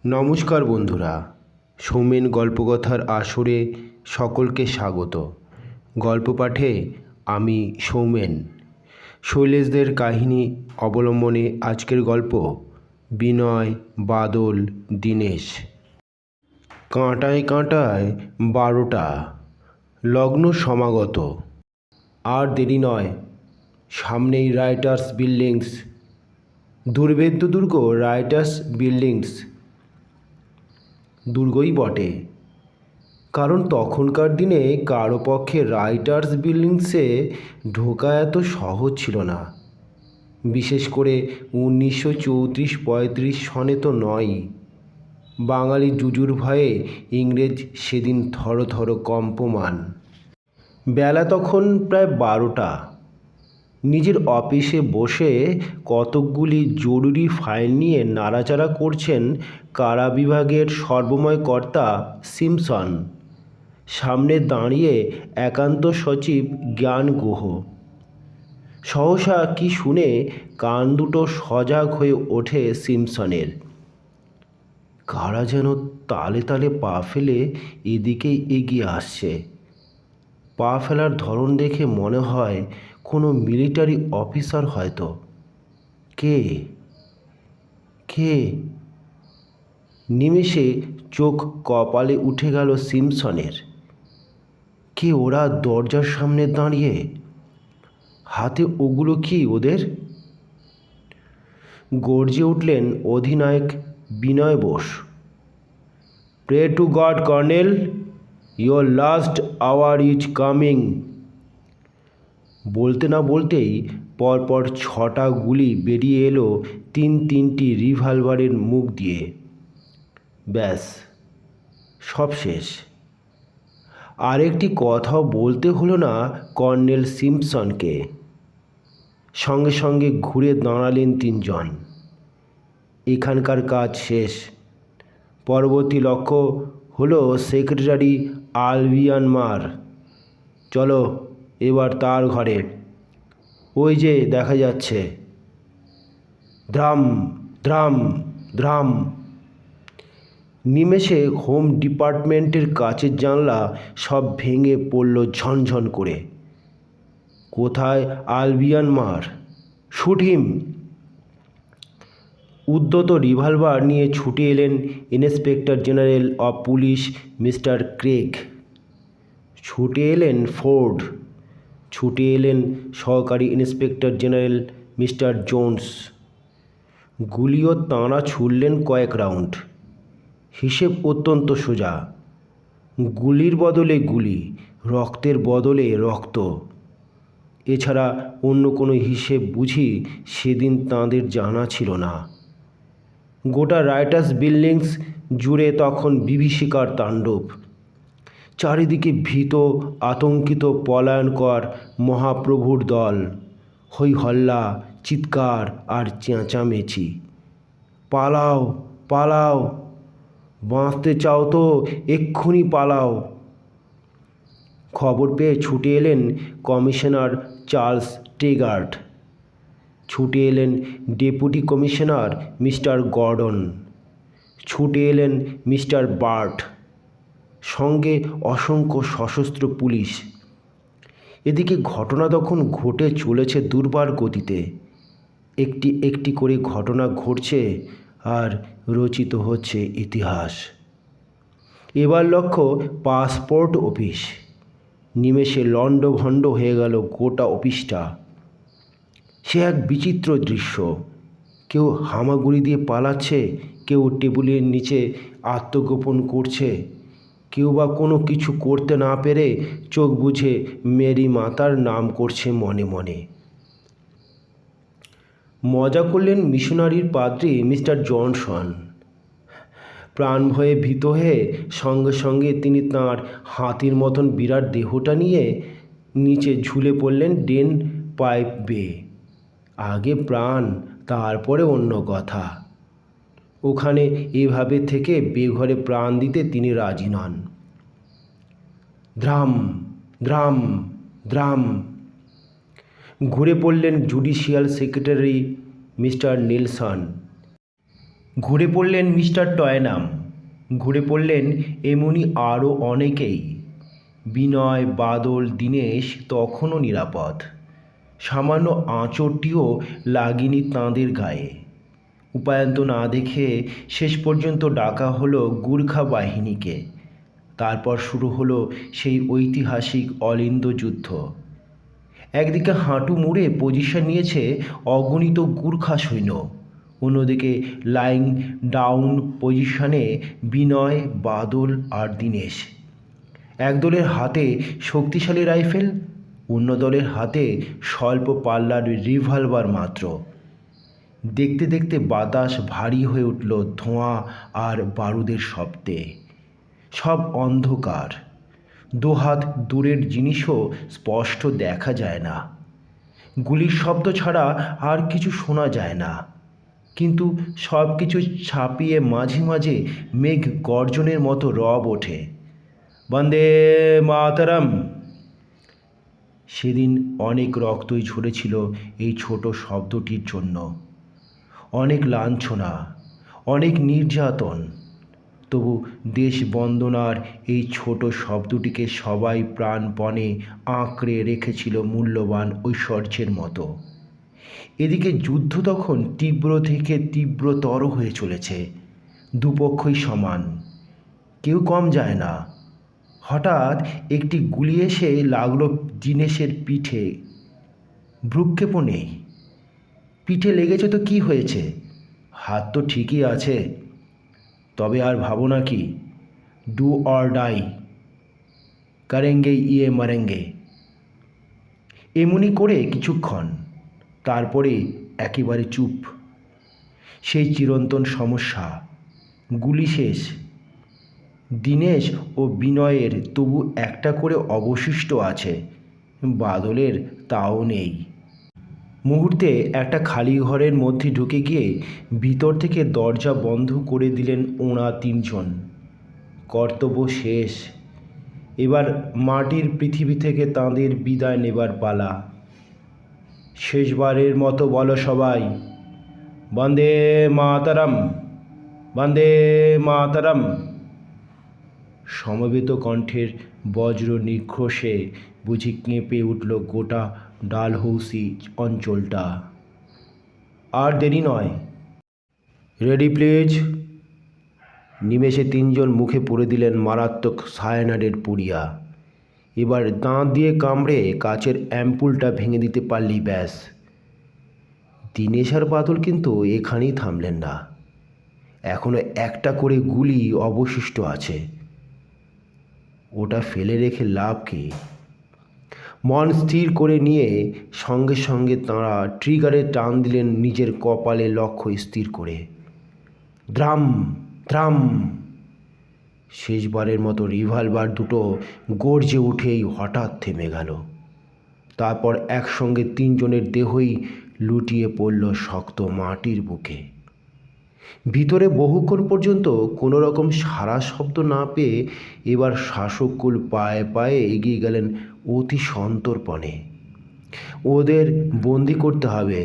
নমস্কার বন্ধুরা, সৌমেন গল্পকথার আসরে সকলকে স্বাগত। গল্প পাঠে আমি সৌমেন। শৈলেশদের কাহিনী অবলম্বনে আজকের গল্প বিনয়, বাদল, দীনেশ। কাঁটায় কাঁটায় 12টা, লগ্ন সমাগত। আর দেরি নয়, সামনেই রাইটার্স বিল্ডিংস। দুর্ভেদ্য দুর্গ রাইটার্স বিল্ডিংস। দুর্গই বটে, কারণ তখনকার দিনে কারো পক্ষে রাইটার্স বিল্ডিংসে ঢোকা এত সহজ ছিল না। বিশেষ করে 1934-35 সনে তো নয়ই। বাঙালি জুজুর ভয়ে ইংরেজ সেদিন থরথর কম্পমান। বেলা তখন প্রায় 12টা। নিজের অফিসে বসে কতকগুলি জরুরি ফাইল নিয়ে নাড়াচাড়া করছেন কারা বিভাগের সর্বময় কর্তা সিমসন। সামনে দাঁড়িয়ে একান্ত সচিব জ্ঞান গুহ। সহসা কি শুনে কান দুটো সজাগ হয়ে ওঠে সিমসনের। কারা যেন তালে তালে পা ফেলে এদিকেই এগিয়ে আসছে। পা ফেলার ধরন দেখে মনে হয় কোনো মিলিটারি অফিসার হয়তো। কে কে নিমেষে চোখ কপালে উঠে গেল সিমসনের। কে ওরা দরজার সামনে দাঁড়িয়ে? হাতে ওগুলো কি ওদের? গর্জে উঠলেন অধিনায়ক Binoy Bose. Pray to God colonel, your last hour is coming. বলতে না বলতেই পরপর 6টা গুলি বেরিয়ে এলো তিনটি রিভলভারের মুখ দিয়ে। ব্যাস, সব শেষ। আরেকটি কথাও বলতে হলো না কর্নেল সিমসনকে। সঙ্গে সঙ্গে ঘুরে দাঁড়ালেন 3জন। এখানকার কাজ শেষ। পরবর্তী লক্ষ্য হলো সেক্রেটারি আলবিয়ান মার। চলো এবার তার ঘরে। ওই যে দেখা যাচ্ছে। ধ্রাম ধ্রাম ধ্রাম। নিমেষে হোম ডিপার্টমেন্টের কাচের জানলা সব ভেঙে পড়ল ঝনঝন করে। কোথায় আলবিয়ান মার? Shoot him. উদ্যত রিভলভার নিয়ে ছুটে এলেন inspector general of police mister Craig. ছুটে এলেন ফোর্ড। ছুটে এলেন সহকারী ইন্সপেক্টর জেনারেল মিস্টার জোন্স। গুলিও তাঁরা ছুড়লেন কয়েক রাউন্ড। হিসেব অত্যন্ত সোজা। গুলির বদলে গুলি, রক্তের বদলে রক্ত। এছাড়া অন্য কোনো হিসেব বুঝি সেদিন তাঁদের জানা ছিল না। গোটা রাইটার্স বিল্ডিংস জুড়ে তখন বিভীষিকার তাণ্ডব। চারিদিকে ভীত আতঙ্কিত পলায়নকর মহাপ্রভুর দল। হই হল্লা, চিৎকার আর চেঁচামেচি। পালাও পালাও, বাঁচতে চাও তো এক্ষুনি পালাও। খবর পেয়ে ছুটে এলেন কমিশনার চার্লস টেগার্ট। ছুটে এলেন ডেপুটি কমিশনার মিস্টার গর্ডন। ছুটে এলেন মিস্টার বার্ট। সঙ্গে অসংখ্য সশস্ত্র পুলিশ। এদিকে ঘটনা তখন ঘটে চলেছে দুর্বার গতিতে। একটি একটি করে ঘটনা ঘটছে আর রচিত হচ্ছে ইতিহাস। এবার লক্ষ্য পাসপোর্ট অফিস। নিমেষে লণ্ডভণ্ড হয়ে গেল গোটা অফিসটা। সে এক বিচিত্র দৃশ্য। কেউ হামাগুড়ি দিয়ে পালাচ্ছে, কেউ টেবিলের নিচে আত্মগোপন করছে, কেউ বা কোনো কিছু করতে না পেরে চোখ বুজে মেরি মাতার নাম করছে মনে মনে। মজা করলেন মিশনারির পাদ্রী মিস্টার জনসন। প্রাণ ভয়ে ভীত হয়ে সঙ্গে সঙ্গে তিনি তাঁর হাতির মতন বিরাট দেহটা নিয়ে নিচে ঝুলে পড়লেন ড্রেন পাইপ বেয়ে। আগে প্রাণ, তারপরে অন্য কথা। ওখানে এভাবে থেকে বেঘরে প্রাণ দিতে তিনি রাজি নন। ধ্রাম ধ্রাম ধ্রাম। ঘুরে পড়লেন জুডিশিয়াল সেক্রেটারি মিস্টার নিলসন। ঘুরে পড়লেন মিস্টার টয়নাম, ঘুরে পড়লেন এমনি আরও অনেকেই। বিনয়, বাদল, দীনেশ তখনও নিরাপদ। সামান্য আঁচড়টিও লাগেনি তাঁদের গায়ে। উপায়ন্ত না দেখে শেষ পর্যন্ত ডাকা হলো গুর্খা বাহিনীকে। তারপর শুরু হলো সেই ঐতিহাসিক অলিন্দ যুদ্ধ। একদিকে হাঁটু মুড়ে পজিশন নিয়েছে অগণিত গুর্খা সৈন্য, অন্যদিকে লাইং ডাউন পজিশনে বিনয়, বাদল আর দীনেশ। এক দলের হাতে শক্তিশালী রাইফেল, অন্য দলের হাতে স্বল্প পাল্লার রিভলভার মাত্র। দেখতে দেখতে বাতাস ভারী হয়ে উঠল ধোঁয়া আর বারুদের শব্দে। সব অন্ধকার, দুহাত দূরের জিনিসও স্পষ্ট দেখা যায় না। গুলির শব্দ ছাড়া আর কিছু শোনা যায় না, কিন্তু সব কিছু ছাপিয়ে মাঝে মাঝে মেঘ গর্জনের মতো রব ওঠে। বন্দে মাতরম। সেদিন অনেক রক্তই ঝরেছিল এই ছোট শব্দটির জন্য, অনেক লাঞ্ছনা, অনেক নির্যাতন। তবু দেশ বন্দনার এই ছোট শব্দটিকে সবাই প্রাণপণে আঁকড়ে রেখেছিল মূল্যবান ঐশ্বর্যের মতো। এদিকে যুদ্ধ তখন তীব্র থেকে তীব্রতর হয়ে চলেছে। দুপক্ষই সমান, কেউ কম যায় না। হঠাৎ একটি গুলি এসে লাগলো দীনেশের পিঠে। ভ্রুক্ষেপও নেই। পিঠে লেগেছে তো কি হয়েছে, হাত তো ঠিকই আছে। তবে আর ভাবো না কি, ডু অর ডাই, করেঙ্গে ইয়ে মরেঙ্গে। এমনি করে কিছুক্ষণ, তারপরে একেবারে চুপ। সেই চিরন্তন সমস্যা, গুলি শেষ। দীনেশ ও বিনয়ের তবু একটা করে অবশিষ্ট আছে, বাদলের তাও নেই। মুহূর্তে একটা খালি ঘরের মধ্যে ঢুকে গিয়ে ভিতর থেকে দরজা বন্ধ করে দিলেন ওঁরা তিনজন। কর্তব্য শেষ। এবার মাটির পৃথিবী থেকে তাঁদের বিদায় নেবার পালা। শেষবারের মতো বলো সবাই, বন্দে মাতরম, বন্দে মাতরম। সমবেত কণ্ঠের বজ্র নিঘোষে বুঝি কেঁপে উঠল গোটা ডালহৌসি অঞ্চলটা। আর দেরি নয়, রেডি প্লিজ। নিমেষে তিনজন মুখে পুরে দিলেন মারাত্মক সায়ানাইডের পুড়িয়া। এবার দাঁত দিয়ে কামড়ে কাচের অ্যাম্পুলটা ভেঙে দিতে পারলেই ব্যাস। দীনেশ আর বাদল কিন্তু এখানেই থামলেন না। এখনো একটা করে গুলি অবশিষ্ট আছে, ওটা ফেলে রেখে লাভ কি? মন স্থির করে নিয়ে সঙ্গে সঙ্গে তাঁরা ট্রিগারে টান দিলেন, নিজের কপালে লক্ষ্য স্থির করে। Drum drum. শেষবারের মতো রিভলভার দুটো গর্জে উঠেই হঠাৎ থেমে গেল। তারপর একসঙ্গে তিনজনের দেহই লুটিয়ে পড়ল শক্ত মাটির বুকে। ভিতরে বহুক্ষণ পর্যন্ত কোনো রকম সারা শব্দ না পেয়ে এবার শাসককুল পায়ে পায়ে এগিয়ে গেলেন অতি সন্তর্পণে। ওদের বন্দি করতে হবে,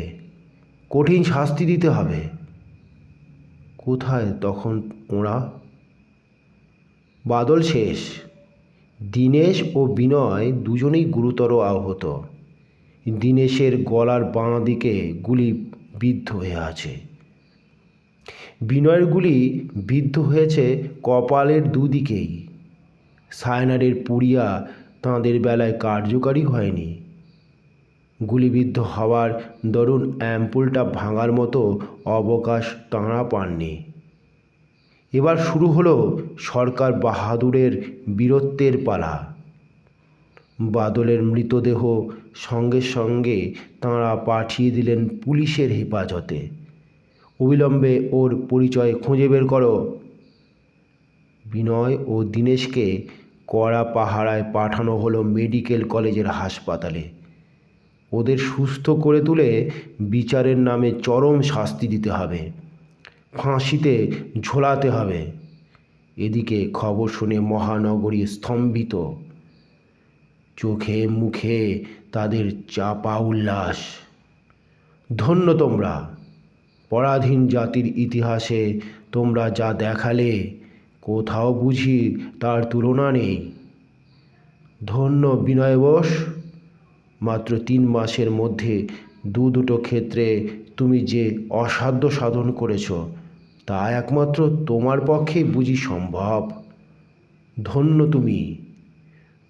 কঠিন শাস্তি দিতে হবে। কোথায় তখন ওরা? বাদল শেষ, দীনেশ ও বিনয় দুজনেই গুরুতর আহত। দীনেশের গলার বাঁ দিকে গুলি বিদ্ধ হয়ে আছে, বিনয়ের গুলি বিদ্ধ হয়েছে কপালের দুদিকেই। সায়ানাইডের পুড়িয়া তাঁদের বেলায় কার্যকারী হয়নি। গুলিবিদ্ধ হওয়ার দরুন অ্যাম্পুলটা ভাঙার মতো অবকাশ তাঁরা পাননি। এবার শুরু হলো সরকার বাহাদুরের বীরত্বের পালা। বাদলের মৃতদেহ সঙ্গে সঙ্গে তাঁরা পাঠিয়ে দিলেন পুলিশের হেফাজতে। অবিলম্বে ওর পরিচয় খুঁজে বের করো। বিনয় ও দীনেশকে কড়া পাহারায় পাঠানো হলো মেডিকেল কলেজের হাসপাতালে। ওদের সুস্থ করে তুলে বিচারের নামে চরম শাস্তি দিতে হবে, ফাঁসিতে ঝোলাতে হবে। এদিকে খবর শুনে মহানগরী স্তম্ভিত, চোখে মুখে তাদের চাপা উল্লাস। ধন্য তোমরা, পরাধীন জাতির ইতিহাসে তোমরা যা দেখালে কোথাও বুঝি তার তুলনা নেই। ধন্য বিনয় বোস, মাত্র 3 মাসের মধ্যে দুটো ক্ষেত্রে তুমি যে অসাধ্য সাধন করেছ তা একমাত্র তোমার পক্ষেই বুঝি সম্ভব। ধন্য তুমি,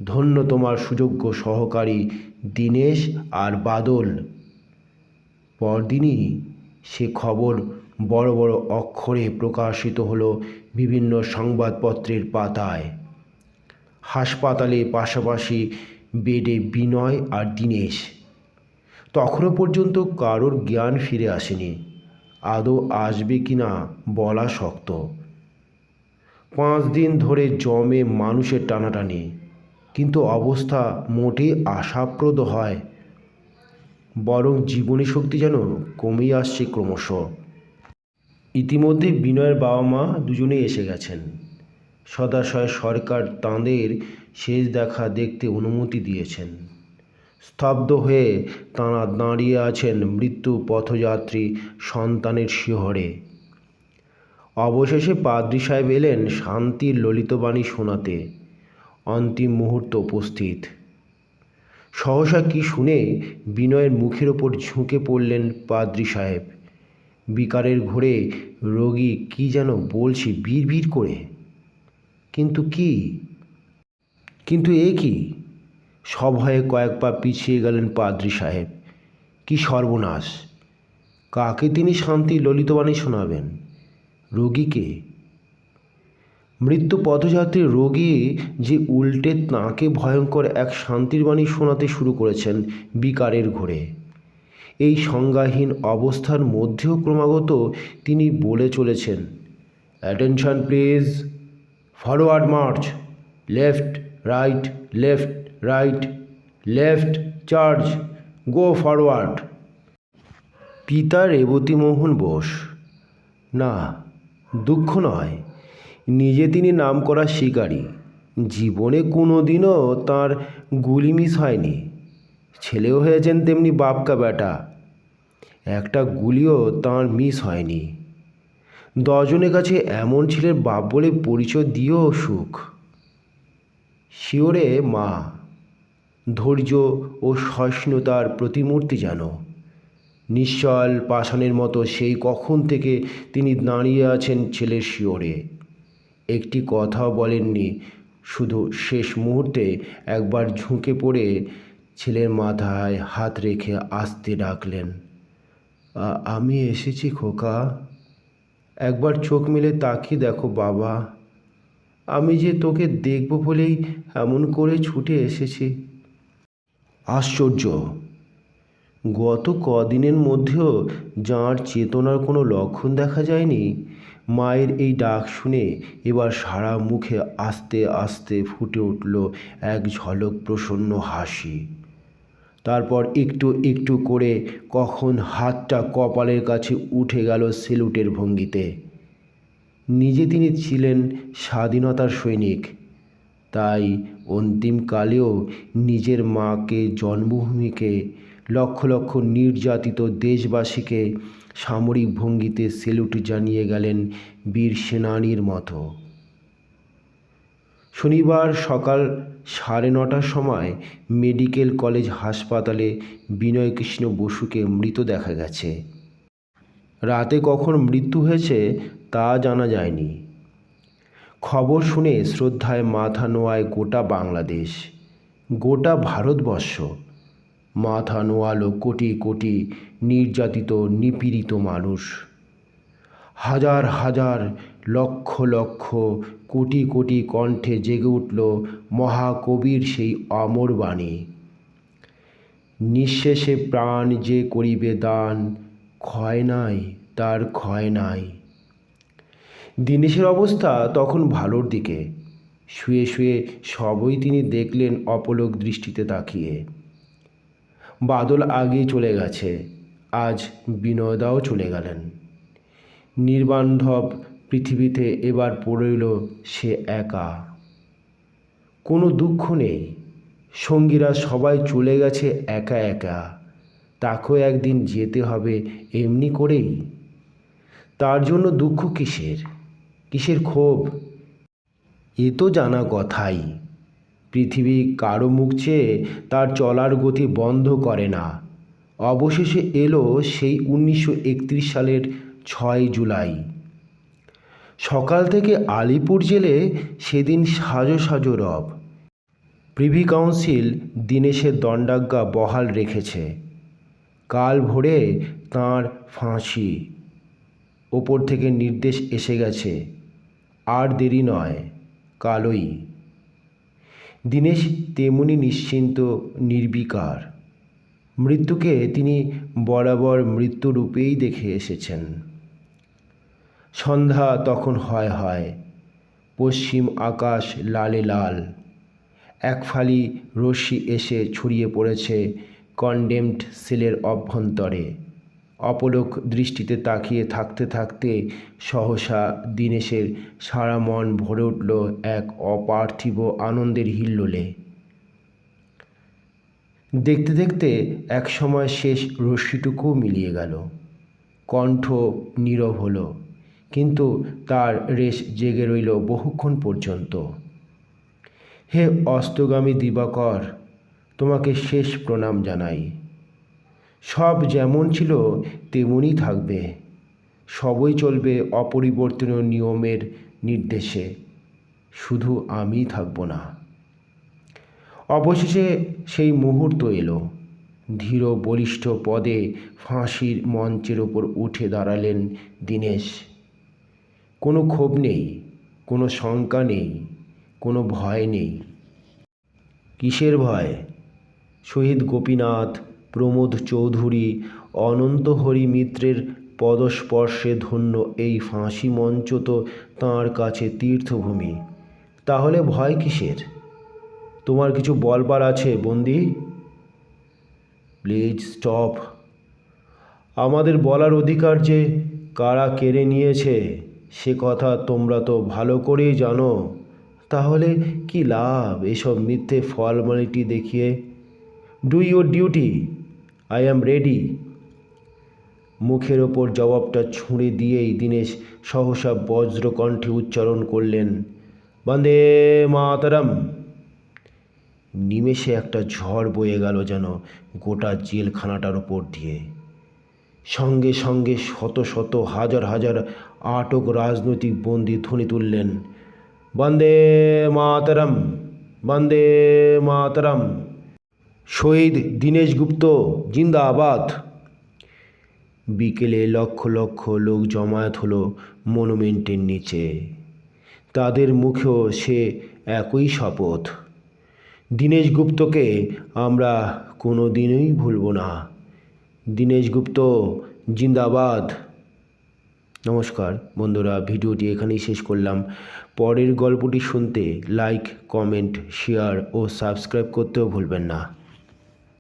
ধন্য তোমার সুযোগ্য সহকারী দীনেশ আর বাদল। পরদিনই সে খবর বড় বড় অক্ষরে প্রকাশিত হলো বিভিন্ন সংবাদপত্রের পাতায়। হাসপাতালে পাশাপাশি বেডে বিনয় আর দীনেশ। তখনও পর্যন্ত কারোর জ্ঞান ফিরে আসেনি। আদৌ আসবে কি না বলা শক্ত। 5 দিন ধরে জমে মানুষের টানাটানি, কিন্তু অবস্থা মোটেই আশাপ্রদ হয়, বরং জীবনী শক্তি যেন কমেই আসছে ক্রমশ। ইতিমধ্যে বিনয়ের বাবা মা দুজনেই এসে গেছেন। সদাশয় সরকার তাঁদের শেষ দেখা দেখতে অনুমতি দিয়েছেন। স্তব্ধ হয়ে তাঁরা দাঁড়িয়ে আছেন মৃত্যু পথযাত্রী সন্তানের শিহরে। অবশেষে পাদ্রী সাহেব এলেন শান্তির ললিতবাণী শোনাতে। অন্তিম মুহূর্ত উপস্থিত। সহসা কি শুনে বিনয়ের মুখের ওপর ঝুঁকে পড়লেন পাদ্রী সাহেব। বিকারের ঘোরে রোগী কি যেন বলছে বিড়বিড় করে। কিন্তু এ কি? সভয়ে কয়েক পা পিছিয়ে গেলেন পাদ্রী সাহেব। কি সর্বনাশ! কাকে তিনি শান্তি ললিতবাণী শোনাবেন? রোগীকে? মৃত্যু পথযাত্রী রোগী যে উল্টে তাঁকে ভয়ঙ্কর এক শান্তির বাণী শোনাতে শুরু করেছেন বিকারের ঘোরে। এই সংজ্ঞাহীন অবস্থার মধ্যেও ক্রমাগত তিনি বলে চলেছেন, attention please, forward March, left right, left right, left charge, go forward. পিতা রেবতীমোহন বোস। না, দুঃখ নয়, নিজে তিনি নামকরা শিকারী। জীবনে কোনো দিনও তাঁর গুলি মিস হয়নি। ছেলেও হয়েছেন তেমনি বাপকা বেটা। একটা গুলিও তাঁর মিস হয়নি। 10 জনের কাছে এমন ছেলের বাপ বলে পরিচয় দিয়েও সুখ। শিওরে মা, ধৈর্য ও সহিষ্ণুতার প্রতিমূর্তি যেন। নিশ্চল পাষাণের মতো সেই কখন থেকে তিনি দাঁড়িয়ে আছেন ছেলের শিওরে। একটি কথাও বলেননি, শুধু শেষ মুহূর্তে একবার ঝুঁকে পড়ে ছেলের মাথায় হাত রেখে আস্তে ডাকলেন, আমি এসেছি খোকা। একবার চোখ মেলে তাকিয়ে দেখো বাবা, আমি যে তোকে দেখব বলেই এমন করে ছুটে এসেছি। আশ্চর্য, গত কদিনের মধ্যেও যাঁর চেতনার কোনো লক্ষণ দেখা যায়নি, মায়ের এই ডাক শুনে এবার সারা মুখে আস্তে আস্তে ফুটে উঠল এক ঝলক প্রসন্ন হাসি। তারপর একটু একটু করে কখন হাতটা কপালের কাছে উঠে গেল সেলুটের ভঙ্গিতে। নিজে তিনি ছিলেন স্বাধীনতার সৈনিক, তাই অন্তিমকালেও নিজের মাকে, জন্মভূমিকে, লক্ষ লক্ষ নির্যাতিত দেশবাসীকে সামরিক ভঙ্গিতে সেলুট জানিয়ে গেলেন বীর সেনানীর মতো। শনিবার সকাল 9:30টার সময় মেডিকেল কলেজ হাসপাতালে বিনয়কৃষ্ণ বসুকে মৃত দেখা গেছে। রাতে কখন মৃত্যু হয়েছে তা জানা যায়নি। খবর শুনে শ্রদ্ধায় মাথা নোয়ায় গোটা বাংলাদেশ, গোটা ভারতবর্ষ। মাথা নোয়ালো কোটি কোটি নির্যাতিত নিপীড়িত মানুষ। হাজার হাজার, লক্ষ লক্ষ, কোটি কোটি কণ্ঠে জেগে উঠল মহাকবির সেই অমর বাণী, নিঃশেষে প্রাণ যে করিবে দান, ক্ষয় নাই তার ক্ষয় নাই। দীনেশের অবস্থা তখন ভালোর দিকে। শুয়ে শুয়ে সবই তিনি দেখলেন অপলক দৃষ্টিতে তাকিয়ে। বাদল আগেই চলে গেছে, আজ বিনয়দাও চলে গেলেন। নির্বান্ধব পৃথিবীতে এবার পড়ল সে একা। কোনো দুঃখ নেই, সঙ্গীরা সবাই চলে গেছে একা একা। তাকেও একদিন যেতে হবে এমনি করেই। তার জন্য দুঃখ কিসের, কিসের ক্ষোভ? এ তো জানা কথাই, পৃথিবী কারো মুখ চেয়ে তার চলার গতি বন্ধ করে না। অবশেষে এলো সেই 1931 সালের 6 জুলাই। সকাল থেকে আলিপুর জেলে সেদিন সাজো সাজো রব। প্রিভি কাউন্সিল দীনেশের দণ্ডাজ্ঞা বহাল রেখেছে। কাল ভোরে তাঁর ফাঁসি। ওপর থেকে নির্দেশ এসে গেছে, আর দেরি নয়, কালই। দীনেশ তেমনি নিশ্চিন্ত, নির্বিকার। মৃত্যুকে তিনি বরাবর মৃত্যুরূপেই দেখে এসেছেন। সন্ধ্যা তখন হয়। পশ্চিম আকাশ লালে লাল। এক ফালি রশ্মি এসে ছড়িয়ে পড়েছে কনডেমড সেলের অভ্যন্তরে। অপলক দৃষ্টিতে তাকিয়ে থাকতে থাকতে সহসা দীনেশের সারা মন ভরে উঠল এক অপার্থিব আনন্দের হিল্লোলে। দেখতে দেখতে এক সময় শেষ রশ্মিটুকুও মিলিয়ে গেল। কণ্ঠ নীরব হলো, কিন্তু তার রেশ জেগে রইল বহুক্ষণ পর্যন্ত। হে অস্তগামী দিবাকর, তোমাকে শেষ প্রণাম জানাই। সব যেমন ছিল তেমনই থাকবে, সবই চলবে অপরিবর্তনীয় নিয়মের নির্দেশে, শুধু আমিই থাকব না। অবশেষে সেই মুহূর্ত এলো। ধীর বলিষ্ঠ পদে ফাঁসির মঞ্চের ওপর উঠে দাঁড়ালেন দীনেশ। কোনো ক্ষোভ নেই, কোনো শঙ্কা নেই, কোনো ভয় নেই। কিসের ভয়? শহীদ গোপীনাথ, প্রমোদ চৌধুরী, অনন্ত হরি মিত্রের পদস্পর্শে ধন্য এই ফাঁসি মঞ্চ তো তাঁর কাছে তীর্থভূমি। তাহলে ভয় কিসের? তোমার কিছু বলবার আছে বন্দি? Please stop. আমাদের বলার অধিকার যে কারা কেড়ে নিয়েছে সে কথা তোমরা তো ভালো করেই জানো। তাহলে কি লাভ এসব মিথ্যে ফর্মালিটি দেখিয়ে? Do your duty, I am ready. মুখের ওপর জবাবটা ছুঁড়ে দিয়েই দীনেশ সহসা বজ্রকণ্ঠে উচ্চারণ করলেন, বন্দে মাতরম। নিমেষে একটা ঝড় বয়ে গেল যেন গোটা জেলখানাটার ওপর দিয়ে। সঙ্গে সঙ্গে শত শত হাজার হাজার আটক রাজনৈতিক বন্দী ধ্বনি তুললেন, বন্দে মাতরম, বন্দে মাতরম। শহীদ দীনেশ গুপ্ত জিন্দাবাদ। বিকেলে লক্ষ লক্ষ লোক জমায়েত হলো মনুমেন্টের নিচে। তাদের মুখেও সে একই শপথ, দীনেশ গুপ্তকে আমরা কোনো দিনই ভুলব না। দীনেশ গুপ্ত জিন্দাবাদ। নমস্কার বন্ধুরা, ভিডিওটি এখানেই শেষ করলাম। পরের গল্পটি শুনতে লাইক, কমেন্ট, শেয়ার ও সাবস্ক্রাইব করতেও ভুলবেন না।